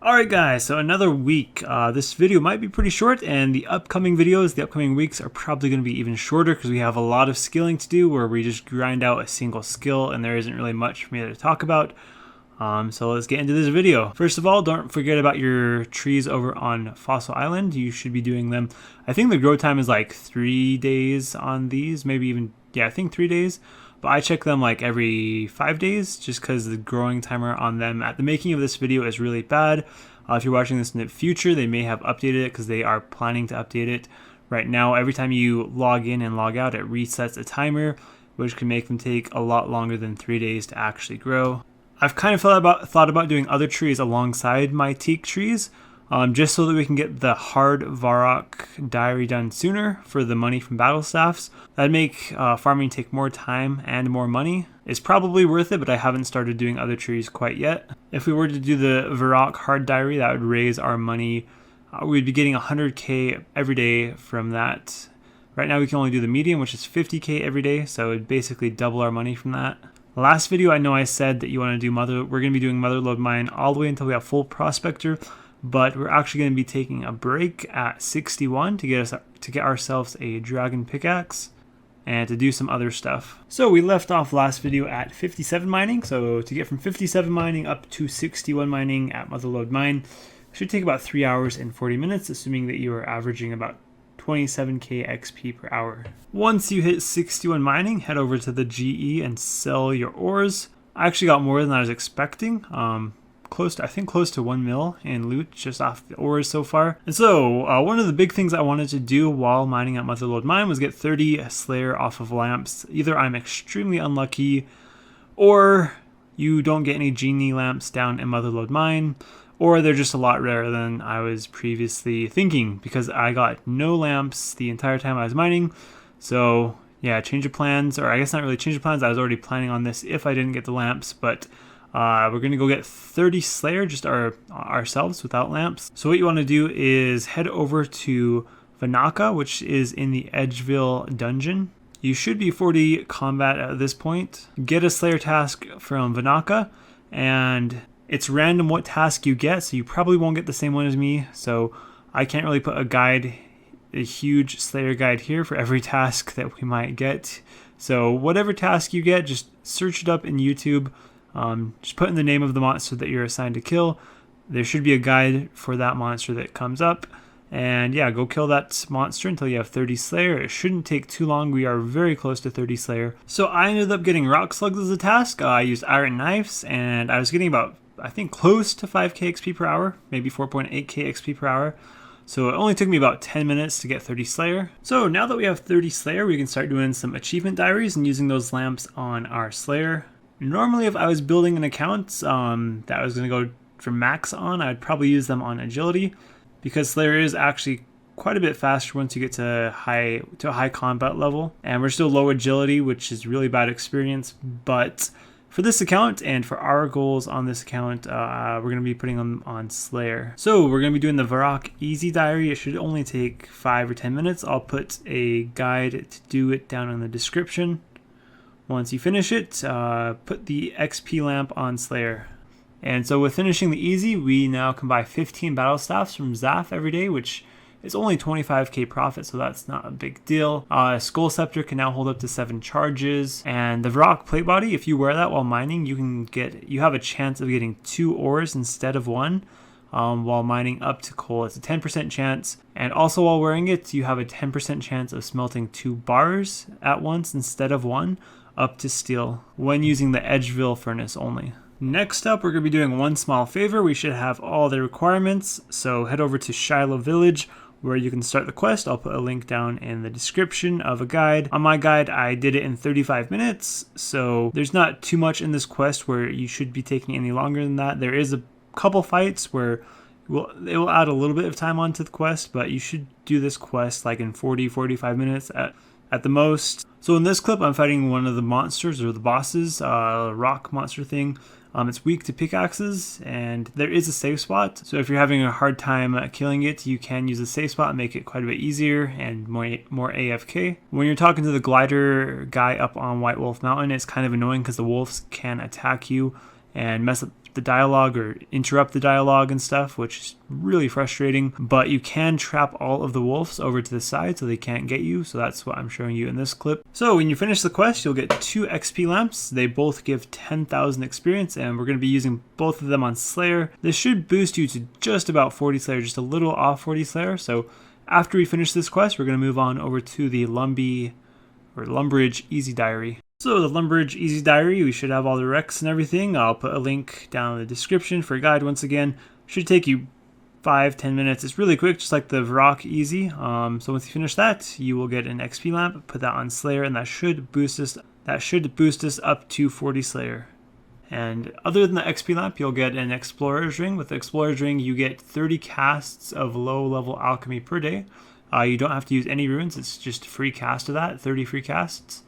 Alright guys, so another week. This video might be pretty short, and the upcoming videos, the upcoming weeks are probably going to be even shorter because we have a lot of skilling to do where we just grind out a single skill and there isn't really much for me to talk about. So let's get into this video. First of all, don't forget about your trees over on Fossil Island. You should be doing them. I think the grow time is like 3 days on these, maybe even, yeah, I think 3 days. But I check them like every 5 days just because the growing timer on them at the making of this video is really bad. If you're watching this in the future, they may have updated it because they are planning to update it. Right now, every time you log in and log out, it resets a timer, which can make them take a lot longer than 3 days to actually grow. I've kind of thought about doing other trees alongside my teak trees, just so that we can get the hard Varrock diary done sooner for the money from battle staffs. That'd make farming take more time and more money. It's probably worth it, but I haven't started doing other trees quite yet. If we were to do the Varrock hard diary, that would raise our money. We'd be getting 100k every day from that. Right now we can only do the medium, which is 50k every day, so it'd basically double our money from that. Last video, I know I said that you want to do we're going to be doing Motherlode Mine all the way until we have full Prospector, but we're actually going to be taking a break at 61 to get ourselves a Dragon Pickaxe and to do some other stuff. So we left off last video at 57 mining, so to get from 57 mining up to 61 mining at Motherlode Mine should take about 3 hours and 40 minutes, assuming that you are averaging about 27k XP per hour. Once you hit 61 mining, head over to the GE and sell your ores. I actually got more than I was expecting. Close to 1 mil in loot just off the ores so far. And so one of the big things I wanted to do while mining at Motherlode Mine was get 30 Slayer off of lamps. Either I'm extremely unlucky, or you don't get any genie lamps down in Motherlode Mine, or they're just a lot rarer than I was previously thinking, because I got no lamps the entire time I was mining. So yeah, change of plans, or I guess not really change of plans. I was already planning on this if I didn't get the lamps, but we're going to go get 30 Slayer just ourselves without lamps. So what you want to do is head over to Vanaka, which is in the Edgeville dungeon. You should be 40 combat at this point. Get a Slayer task from Vanaka, and it's random what task you get, so you probably won't get the same one as me. So I can't really put a huge Slayer guide here for every task that we might get. So whatever task you get, just search it up in YouTube. Just put in the name of the monster that you're assigned to kill. There should be a guide for that monster that comes up. And yeah, go kill that monster until you have 30 Slayer. It shouldn't take too long. We are very close to 30 Slayer. So I ended up getting rock slugs as a task. I used iron knives, and I was getting about, I think, close to 5k XP per hour, maybe 4.8k XP per hour. So it only took me about 10 minutes to get 30 Slayer. So now that we have 30 Slayer, we can start doing some achievement diaries and using those lamps on our Slayer. Normally, if I was building an account that I was going to go for max on, I'd probably use them on agility, because Slayer is actually quite a bit faster once you get to a high combat level. And we're still low agility, which is really bad experience. But for this account and for our goals on this account, we're going to be putting them on Slayer. So we're going to be doing the Varrock Easy Diary. It should only take 5 or 10 minutes. I'll put a guide to do it down in the description. Once you finish it, put the XP lamp on Slayer. And so with finishing the easy, we now can buy 15 battle staffs from Zaf every day, which is only 25k profit, so that's not a big deal. Skull Scepter can now hold up to 7 charges. And the Varrock plate body, if you wear that while mining, you have a chance of getting 2 ores instead of 1. While mining up to coal. It's a 10% chance, and also while wearing it, you have a 10% chance of smelting 2 bars at once instead of 1 up to steel when using the Edgeville furnace only. Next up, we're going to be doing one small favor. We should have all the requirements, so head over to Shiloh Village where you can start the quest. I'll put a link down in the description of a guide. On my guide, I did it in 35 minutes, so there's not too much in this quest where you should be taking any longer than that. There is a couple fights where it will add a little bit of time onto the quest, but you should do this quest like in 40-45 minutes at the most. So in this clip, I'm fighting one of the monsters, or the bosses, rock monster thing. It's weak to pickaxes, and there is a safe spot. So if you're having a hard time killing it, you can use a safe spot and make it quite a bit easier and more AFK. When you're talking to the glider guy up on White Wolf Mountain, it's kind of annoying because the wolves can attack you and mess up the dialogue or interrupt the dialogue and stuff, which is really frustrating. But you can trap all of the wolves over to the side so they can't get you. So that's what I'm showing you in this clip. So when you finish the quest, you'll get 2 XP lamps. They both give 10,000 experience, and we're going to be using both of them on Slayer. This should boost you to just about 40 Slayer, just a little off 40 Slayer. So after we finish this quest, we're going to move on over to the Lumbridge Ez Diary. So the Lumbridge Ez Diary, we should have all the recs and everything. I'll put a link down in the description for a guide once again. Should take you 5-10 minutes. It's really quick, just like the Varrock Easy. So once you finish that, you will get an XP lamp. Put that on Slayer, and that should boost us. Up to 40 Slayer. And other than the XP lamp, you'll get an Explorer's Ring. With the Explorer's Ring, you get 30 casts of low-level alchemy per day. You don't have to use any runes. It's just free cast of that, 30 free casts.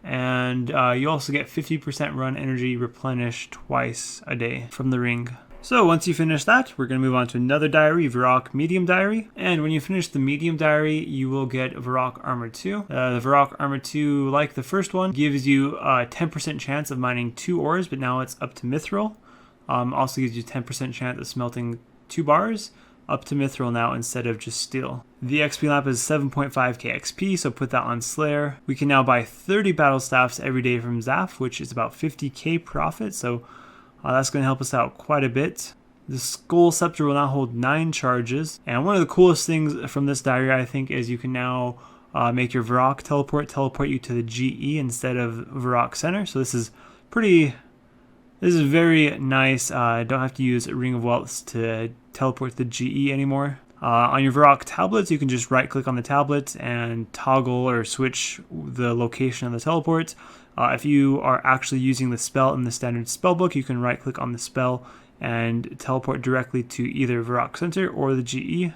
And you also get 50% run energy replenished twice a day from the ring. So once you finish that, we're going to move on to another diary, Varrock Medium Diary. And when you finish the Medium Diary, you will get Varrock Armor 2. The Varrock Armor 2, like the first one, gives you a 10% chance of mining 2 ores, but now it's up to Mithril. Also gives you 10% chance of smelting 2 bars, up to Mithril now instead of just steel. The XP lamp is 7.5k XP, so put that on Slayer. We can now buy 30 battle staffs every day from Zaf, which is about 50k profit, so that's going to help us out quite a bit. The Skull Scepter will now hold 9 charges, and one of the coolest things from this diary, I think, is you can now make your Varrock teleport you to the GE instead of Varrock Center. So this is very nice. Don't have to use a Ring of Wealths to teleport the GE anymore. On your Varrock tablets, you can just right click on the tablet and toggle or switch the location of the teleport. If you are actually using the spell in the standard spell book, you can right click on the spell and teleport directly to either Varrock Center or the GE.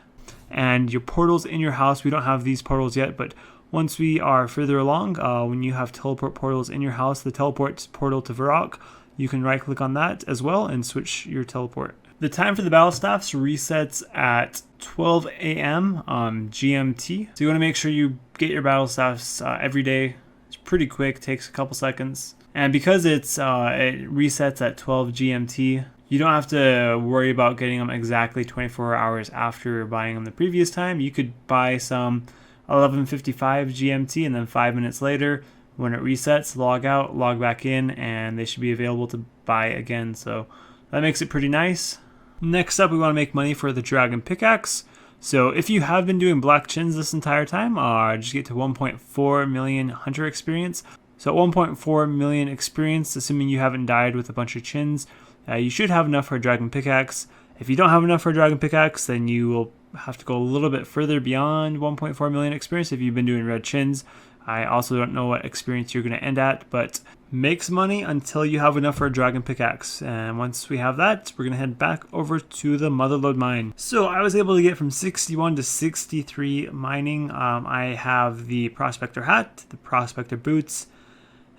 And your portals in your house, we don't have these portals yet, but once we are further along, when you have teleport portals in your house, the teleport portal to Varrock, you can right click on that as well and switch your teleport. The time for the battle staffs resets at 12 a.m. GMT. So you want to make sure you get your battle staffs every day. It's pretty quick, takes a couple seconds. And because it resets at 12 GMT, you don't have to worry about getting them exactly 24 hours after buying them the previous time. You could buy some 11:55 GMT, and then 5 minutes later, when it resets, log out, log back in, and they should be available to buy again. So that makes it pretty nice. Next up, we want to make money for the Dragon Pickaxe. So if you have been doing black chins this entire time, just get to 1.4 million hunter experience. So 1.4 million experience, assuming you haven't died with a bunch of chins, you should have enough for a Dragon Pickaxe. If you don't have enough for a Dragon Pickaxe, then you will have to go a little bit further beyond 1.4 million experience if you've been doing red chins. I also don't know what experience you're going to end at, but make some money until you have enough for a Dragon Pickaxe. And once we have that, we're going to head back over to the Motherlode mine. So I was able to get from 61 to 63 mining. I have the Prospector hat, the Prospector boots,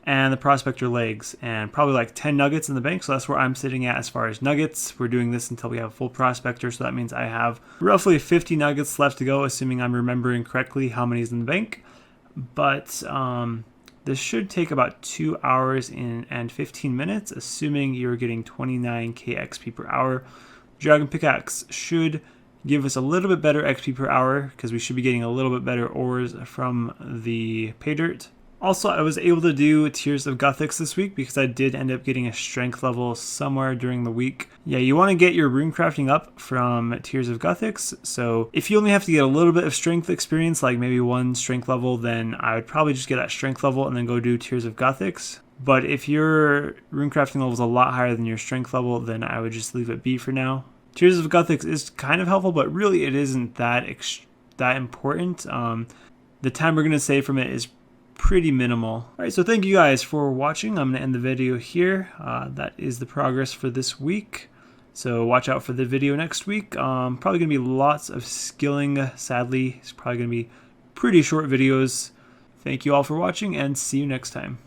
and the Prospector legs, and probably like 10 nuggets in the bank. So that's where I'm sitting at as far as nuggets. We're doing this until we have full Prospector, so that means I have roughly 50 nuggets left to go, assuming I'm remembering correctly how many is in the bank. But this should take about 2 hours and 15 minutes, assuming you're getting 29k XP per hour. Dragon Pickaxe should give us a little bit better XP per hour, because we should be getting a little bit better ores from the pay dirt. Also, I was able to do Tears of Guthix this week because I did end up getting a strength level somewhere during the week. Yeah, you want to get your rune crafting up from Tears of Guthix. So if you only have to get a little bit of strength experience, like maybe 1 strength level, then I would probably just get that strength level and then go do Tears of Guthix. But if your rune crafting level is a lot higher than your strength level, then I would just leave it be for now. Tears of Guthix is kind of helpful, but really it isn't that important. The time we're going to save from it is pretty minimal. Alright, so thank you guys for watching. I'm going to end the video here. That is the progress for this week. So watch out for the video next week. Probably going to be lots of skilling, sadly. It's probably going to be pretty short videos. Thank you all for watching, and see you next time.